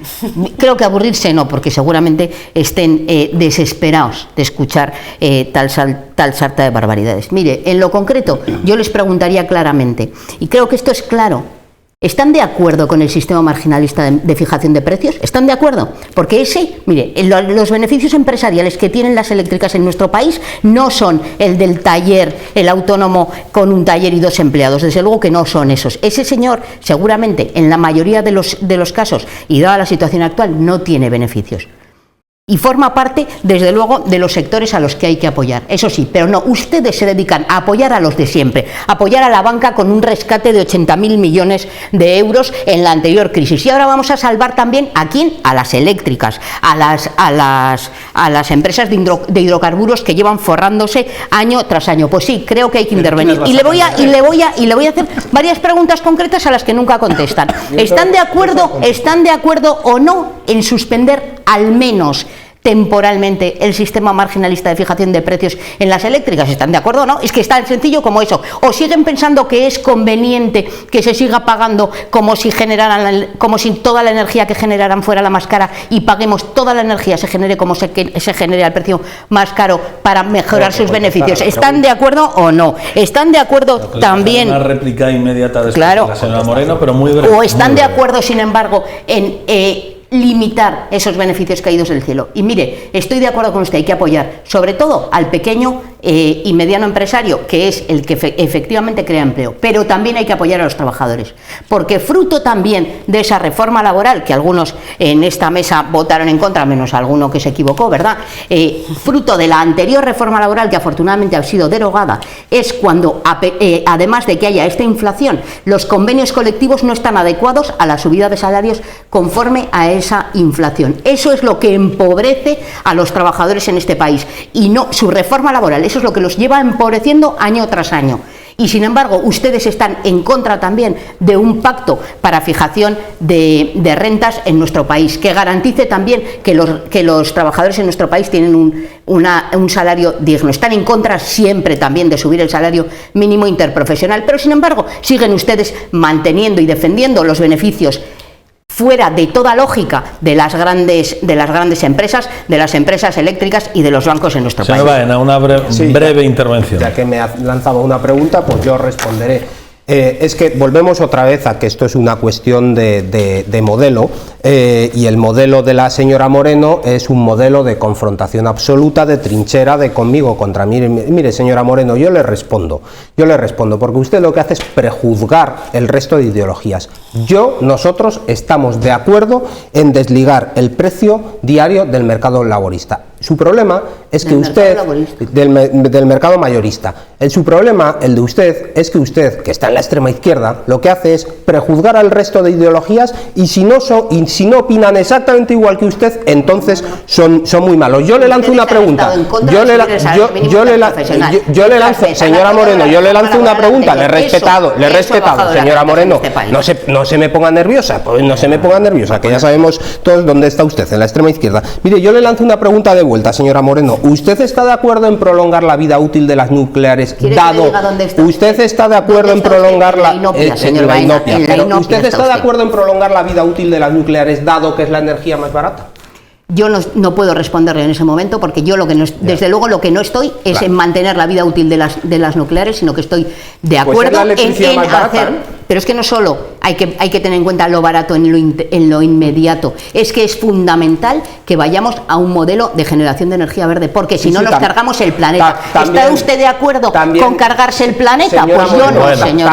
creo que aburrirse no, porque seguramente estén desesperados de escuchar tal sarta de barbaridades. Mire, en lo concreto, yo les preguntaría claramente, y creo que esto es claro, ¿están de acuerdo con el sistema marginalista de fijación de precios? ¿Están de acuerdo? Porque los beneficios empresariales que tienen las eléctricas en nuestro país no son el del taller, el autónomo con un taller y 2 empleados. Desde luego que no son esos. Ese señor, seguramente, en la mayoría de los casos, y dada la situación actual, no tiene beneficios. Y forma parte, desde luego, de los sectores a los que hay que apoyar. Eso sí, pero no, ustedes se dedican a apoyar a los de siempre, apoyar a la banca con un rescate de 80.000 millones de euros en la anterior crisis. Y ahora vamos a salvar también, ¿a quién? A las eléctricas, a las empresas de hidrocarburos que llevan forrándose año tras año. Pues sí, creo que hay que intervenir. Y le voy a hacer varias preguntas concretas a las que nunca contestan. ¿Están de acuerdo o no en suspender al menos temporalmente el sistema marginalista de fijación de precios en las eléctricas? ¿Están de acuerdo o no? Es que es tan sencillo como eso. ¿O siguen pensando que es conveniente que se siga pagando como si toda la energía que generaran fuera la más cara y paguemos toda la energía se genere como se genere al precio más caro para mejorar sus beneficios? ¿Están de acuerdo o no? ¿Están de acuerdo también? Una réplica inmediata de la señora Moreno, pero muy breve. ¿O están de acuerdo, sin embargo, en limitar esos beneficios caídos del cielo? Y mire, estoy de acuerdo con usted, hay que apoyar sobre todo al pequeño y mediano empresario, que es el que efectivamente crea empleo, pero también hay que apoyar a los trabajadores, porque fruto también de esa reforma laboral, que algunos en esta mesa votaron en contra, menos alguno que se equivocó, ¿verdad? Fruto de la anterior reforma laboral, que afortunadamente ha sido derogada, es cuando, además de que haya esta inflación, los convenios colectivos no están adecuados a la subida de salarios conforme a esa inflación. Eso es lo que empobrece a los trabajadores en este país, y no su reforma laboral. Eso es lo que los lleva empobreciendo año tras año. Y sin embargo, ustedes están en contra también de un pacto para fijación de rentas en nuestro país, que garantice también que los trabajadores en nuestro país tienen un salario digno. Están en contra siempre también de subir el salario mínimo interprofesional, pero sin embargo siguen ustedes manteniendo y defendiendo los beneficios fuera de toda lógica de las grandes empresas, de las empresas eléctricas y de los bancos en nuestro país. Señor Baena, una breve intervención. Ya que me ha lanzado una pregunta, pues yo responderé. Es que volvemos otra vez a que esto es una cuestión de modelo, y el modelo de la señora Moreno es un modelo de confrontación absoluta, de trinchera, de conmigo contra mí. Mire, señora Moreno, yo le respondo, porque usted lo que hace es prejuzgar el resto de ideologías. Nosotros estamos de acuerdo en desligar el precio diario del mercado laborista. Su problema es que usted, del mercado mayorista, su problema, el de usted, es que usted, que está en la extrema izquierda, lo que hace es prejuzgar al resto de ideologías, y si no opinan exactamente igual que usted, entonces son muy malos. Yo le lanzo una pregunta. Yo le lanzo, señora Moreno, yo le lanzo una pregunta. Le he respetado, señora Moreno. No se me ponga nerviosa, que ya sabemos todos dónde está usted, en la extrema izquierda. Mire, yo le lanzo una pregunta de vuelta, señora Moreno. ¿Usted está de acuerdo en prolongar la vida útil de las nucleares? ¿Usted está de acuerdo en prolongar ¿Usted está de acuerdo en prolongar la vida útil de las nucleares, dado que es la energía más barata? Yo no puedo responderle en ese momento, porque yo desde luego lo que no estoy es en mantener la vida útil de las nucleares, sino que estoy de acuerdo en hacer. Pero es que no solo hay que tener en cuenta lo barato en lo inmediato, es que es fundamental que vayamos a un modelo de generación de energía verde, porque si no nos cargamos el planeta. ¿Está usted de acuerdo con cargarse el planeta? Pues yo no, señor.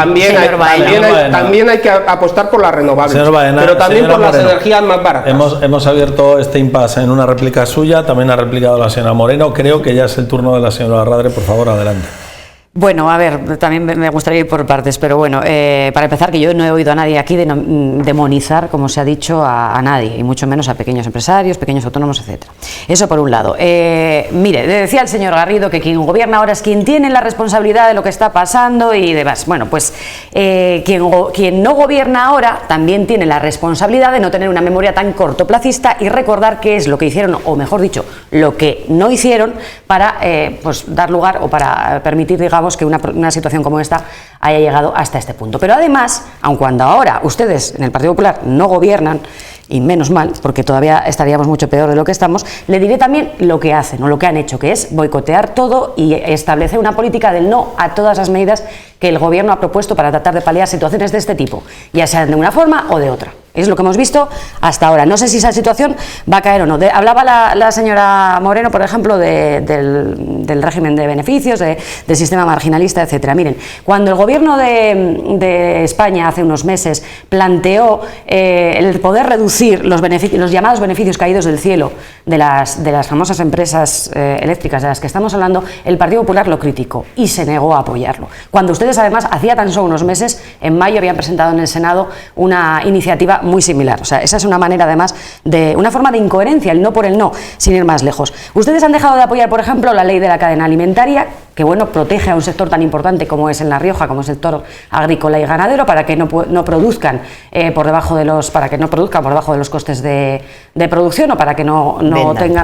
También hay que apostar por las renovables, pero también por las energías más baratas. Hemos abierto este impasse en una réplica suya, también ha replicado la señora Moreno. Creo que ya es el turno de la señora Radre. Por favor, adelante. Bueno, a ver, también me gustaría ir por partes, pero bueno, para empezar, que yo no he oído a nadie aquí demonizar, como se ha dicho, a nadie, y mucho menos a pequeños empresarios, pequeños autónomos, etcétera. Eso por un lado. Mire, decía el señor Garrido que quien gobierna ahora es quien tiene la responsabilidad de lo que está pasando y demás. Bueno, pues quien no gobierna ahora también tiene la responsabilidad de no tener una memoria tan cortoplacista y recordar qué es lo que hicieron, o mejor dicho, lo que no hicieron para pues dar lugar o para permitir, digamos, que una situación como esta haya llegado hasta este punto. Pero además, aun cuando ahora ustedes en el Partido Popular no gobiernan, y menos mal, porque todavía estaríamos mucho peor de lo que estamos, le diré también lo que hacen o lo que han hecho, que es boicotear todo y establecer una política del no a todas las medidas que el gobierno ha propuesto para tratar de paliar situaciones de este tipo, ya sean de una forma o de otra. Es lo que hemos visto hasta ahora. No sé si esa situación va a caer o no. Hablaba la señora Moreno, por ejemplo, del régimen de beneficios, del sistema marginalista, etcétera. Miren, cuando el gobierno de España hace unos meses planteó el poder reducir los llamados beneficios caídos del cielo de las famosas empresas eléctricas de las que estamos hablando, el Partido Popular lo criticó y se negó a apoyarlo. Cuando ustedes, además, hacía tan solo unos meses, en mayo, habían presentado en el Senado una iniciativa muy similar. O sea, esa es una manera, además, una forma de incoherencia, el no por el no, sin ir más lejos. Ustedes han dejado de apoyar, por ejemplo, la ley de la cadena alimentaria, que bueno, protege a un sector tan importante como es en La Rioja, como es el sector agrícola y ganadero, para que no produzcan por debajo de los costes de producción, o para que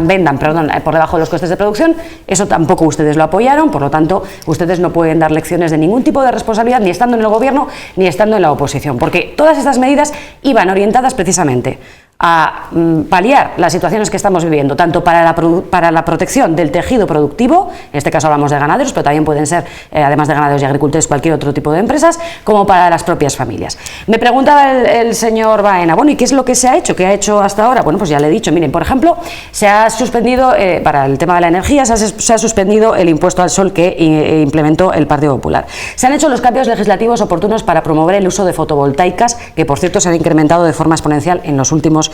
vendan por debajo de los costes de producción. Eso tampoco ustedes lo apoyaron, por lo tanto, ustedes no pueden dar lecciones de ningún tipo de responsabilidad, ni estando en el gobierno ni estando en la oposición, porque todas estas medidas iban orientadas precisamente a paliar las situaciones que estamos viviendo, tanto para la protección del tejido productivo, en este caso hablamos de ganaderos, pero también pueden ser, además de ganaderos y agricultores, cualquier otro tipo de empresas, como para las propias familias. Me preguntaba el señor Baena, bueno, ¿y qué es lo que se ha hecho? ¿Qué ha hecho hasta ahora? Bueno, pues ya le he dicho, miren, por ejemplo, se ha suspendido, para el tema de la energía, se ha suspendido el impuesto al sol que implementó el Partido Popular. Se han hecho los cambios legislativos oportunos para promover el uso de fotovoltaicas, que por cierto se han incrementado de forma exponencial en los últimos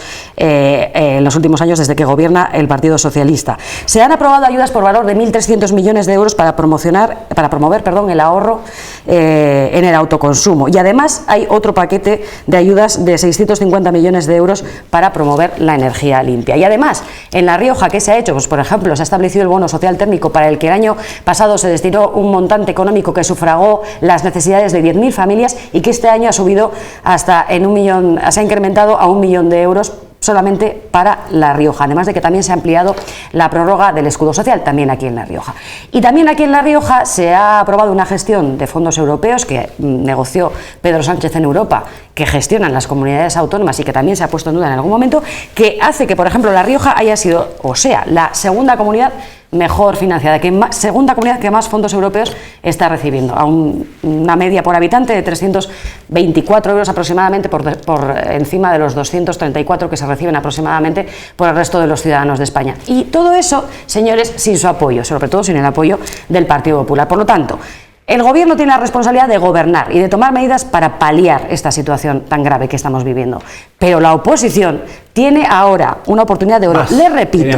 últimos años desde que gobierna el Partido Socialista. Se han aprobado ayudas por valor de 1.300 millones de euros para promover el ahorro en el autoconsumo, y además hay otro paquete de ayudas de 650 millones de euros para promover la energía limpia. Y además, en La Rioja, ¿qué se ha hecho? Pues, por ejemplo, se ha establecido el bono social térmico, para el que el año pasado se destinó un montante económico que sufragó las necesidades de 10.000 familias, y que este año ha subido hasta se ha incrementado a 1 millón de euros solamente para La Rioja, además de que también se ha ampliado la prórroga del escudo social, también aquí en La Rioja. Y también aquí en La Rioja se ha aprobado una gestión de fondos europeos que negoció Pedro Sánchez en Europa, que gestionan las comunidades autónomas y que también se ha puesto en duda en algún momento, que hace que, por ejemplo, La Rioja haya sido, o sea, la segunda comunidad mejor financiada, segunda comunidad que más fondos europeos está recibiendo, a una media por habitante de 324 euros aproximadamente, por encima de los 234 que se reciben aproximadamente por el resto de los ciudadanos de España. Y todo eso, señores, sin su apoyo, sobre todo sin el apoyo del Partido Popular. Por lo tanto, el Gobierno tiene la responsabilidad de gobernar y de tomar medidas para paliar esta situación tan grave que estamos viviendo. Pero la oposición tiene ahora una oportunidad de oro, le repito,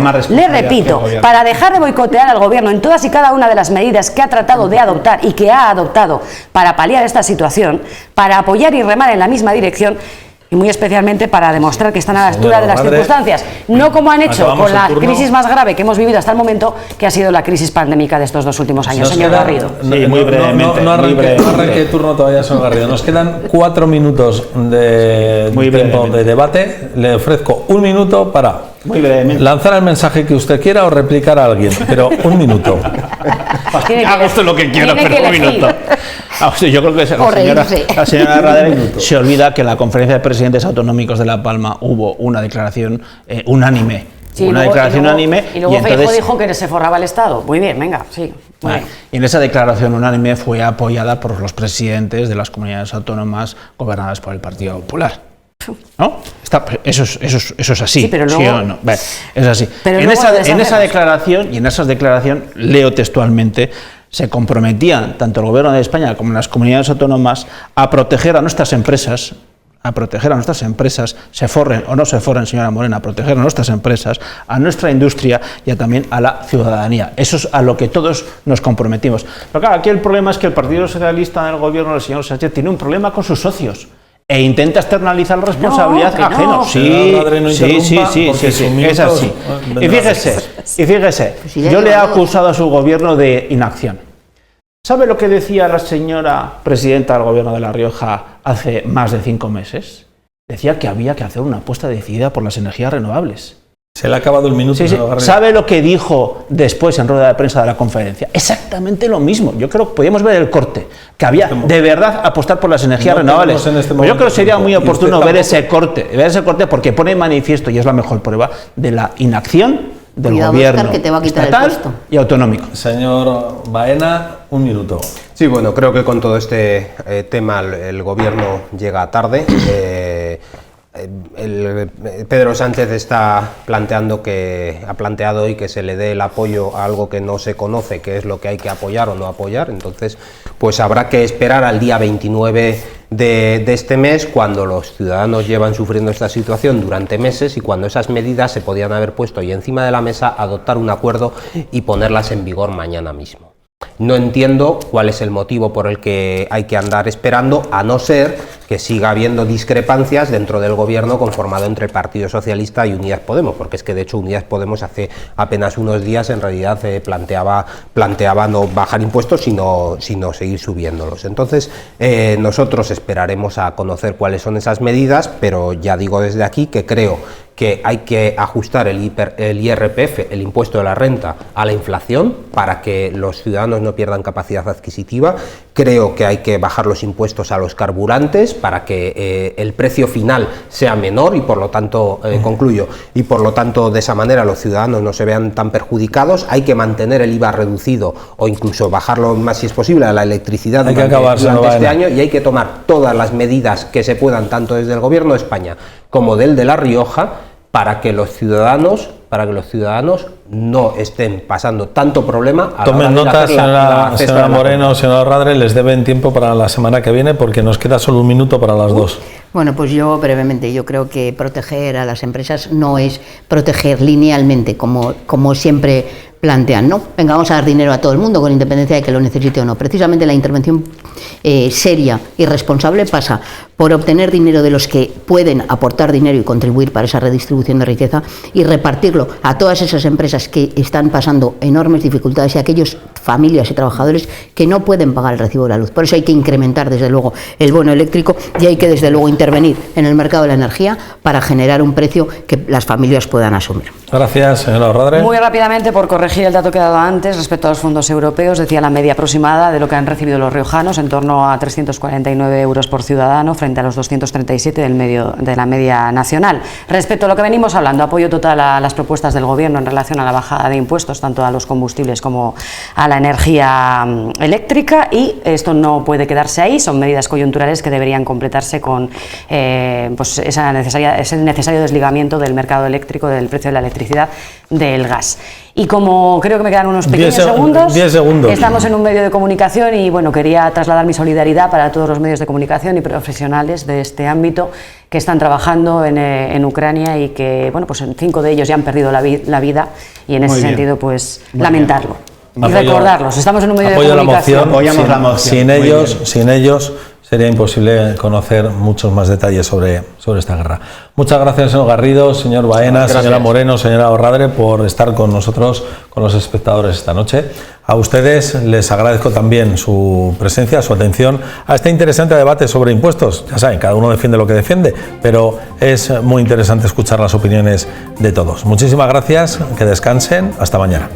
para dejar de boicotear al Gobierno en todas y cada una de las medidas que ha tratado de adoptar y que ha adoptado para paliar esta situación, para apoyar y remar en la misma dirección, y muy especialmente para demostrar que están a la altura de las circunstancias, no como han hecho con la crisis más grave que hemos vivido hasta el momento, que ha sido la crisis pandémica de estos 2 últimos años. Señor Garrido. Sí, muy brevemente. No arranque turno todavía, señor Garrido. Nos quedan 4 minutos de tiempo de debate. Le ofrezco 1 minuto para lanzar el mensaje que usted quiera o replicar a alguien, pero 1 minuto. Hago esto lo que quiero, pero 1 minuto. Yo creo que la señora Radera se olvida que en la conferencia de presidentes autonómicos de La Palma hubo una declaración unánime. Sí, unánime. Y luego Feijóo dijo que se forraba el Estado. Muy bien, venga, sí. Y en esa declaración unánime fue apoyada por los presidentes de las comunidades autónomas gobernadas por el Partido Popular. ¿No? Eso es así. Sí, pero luego, ¿sí o no? Es así. Pero en esa declaración, leo textualmente, se comprometían tanto el Gobierno de España como las comunidades autónomas a proteger a nuestras empresas, se forren o no se forren, señora Morena, a proteger a nuestras empresas, a nuestra industria y también a la ciudadanía. Eso es a lo que todos nos comprometimos. Pero claro, aquí el problema es que el Partido Socialista del Gobierno del señor Sánchez tiene un problema con sus socios e intenta externalizar la responsabilidad ajena. Sí, es así. Y fíjese, yo le he acusado a su gobierno de inacción. ¿Sabe lo que decía la señora presidenta del Gobierno de La Rioja hace más de 5 meses? Decía que había que hacer una apuesta decidida por las energías renovables. Se le ha acabado el minuto. ¿Sabe lo que dijo después en rueda de prensa de la conferencia? Exactamente lo mismo. Yo creo que podíamos ver el corte, que había de verdad apostar por las energías renovables. Yo creo que sería muy oportuno ver ese corte porque pone en manifiesto, y es la mejor prueba, de la inacción del gobierno estatal y autonómico. Señor Baena, 1 minuto. Sí, bueno, creo que con todo este tema el gobierno llega tarde. Pedro Sánchez ha planteado hoy que se le dé el apoyo a algo que no se conoce, que es lo que hay que apoyar o no apoyar. Entonces, pues habrá que esperar al día 29 de este mes, cuando los ciudadanos llevan sufriendo esta situación durante meses y cuando esas medidas se podían haber puesto ahí encima de la mesa, adoptar un acuerdo y ponerlas en vigor mañana mismo. No entiendo cuál es el motivo por el que hay que andar esperando, a no ser que siga habiendo discrepancias dentro del gobierno conformado entre el Partido Socialista y Unidas Podemos, porque es que de hecho Unidas Podemos hace apenas unos días en realidad planteaba no bajar impuestos sino seguir subiéndolos. Entonces nosotros esperaremos a conocer cuáles son esas medidas, pero ya digo desde aquí que creo que hay que ajustar el IRPF, el impuesto de la renta, a la inflación para que los ciudadanos no pierdan capacidad adquisitiva. Creo que hay que bajar los impuestos a los carburantes para que el precio final sea menor y por lo tanto, y por lo tanto de esa manera los ciudadanos no se vean tan perjudicados. Hay que mantener el IVA reducido o incluso bajarlo más si es posible a la electricidad durante este año, y hay que tomar todas las medidas que se puedan tanto desde el Gobierno de España como del de La Rioja para que los ciudadanos para que los ciudadanos no estén pasando tanto problema. Tomen nota, señora Moreno, señora Orradre, les deben tiempo para la semana que viene porque nos queda solo un minuto para las dos. Bueno, pues yo brevemente, yo creo que proteger a las empresas no es proteger linealmente, como siempre plantean, ¿no? Venga, vamos a dar dinero a todo el mundo con independencia de que lo necesite o no. Precisamente la intervención seria y responsable pasa por obtener dinero de los que pueden aportar dinero y contribuir para esa redistribución de riqueza y repartirlo a todas esas empresas que están pasando enormes dificultades y a aquellos familias y trabajadores que no pueden pagar el recibo de la luz. Por eso hay que incrementar desde luego el bono eléctrico y hay que desde luego intervenir en el mercado de la energía para generar un precio que las familias puedan asumir. Gracias, señora Orradre. Muy rápidamente, por corregir el dato que he dado antes respecto a los fondos europeos, decía la media aproximada de lo que han recibido los riojanos, en torno a 349 euros por ciudadano frente a los 237 de la media nacional. Respecto a lo que venimos hablando, apoyo total a las propuestas del Gobierno en relación a la bajada de impuestos, tanto a los combustibles como a la energía eléctrica, y esto no puede quedarse ahí, son medidas coyunturales que deberían completarse con pues ese necesario desligamiento del mercado eléctrico, del precio de la electricidad, del gas. Y como creo que me quedan unos pequeños 10 segundos, estamos en un medio de comunicación y bueno, quería trasladar mi solidaridad para todos los medios de comunicación y profesionales de este ámbito que están trabajando en Ucrania y que, bueno, pues 5 de ellos ya han perdido la vida y en ese sentido, pues lamentarlo. Y recordarlos, estamos en un medio de comunicación. Apoyamos la moción. Sin ellos sería imposible conocer muchos más detalles sobre esta guerra. Muchas gracias, señor Garrido, señor Baena, señora Moreno, señora Orradre, por estar con nosotros, con los espectadores esta noche. A ustedes les agradezco también su presencia, su atención a este interesante debate sobre impuestos. Ya saben, cada uno defiende lo que defiende, pero es muy interesante escuchar las opiniones de todos. Muchísimas gracias, que descansen, hasta mañana.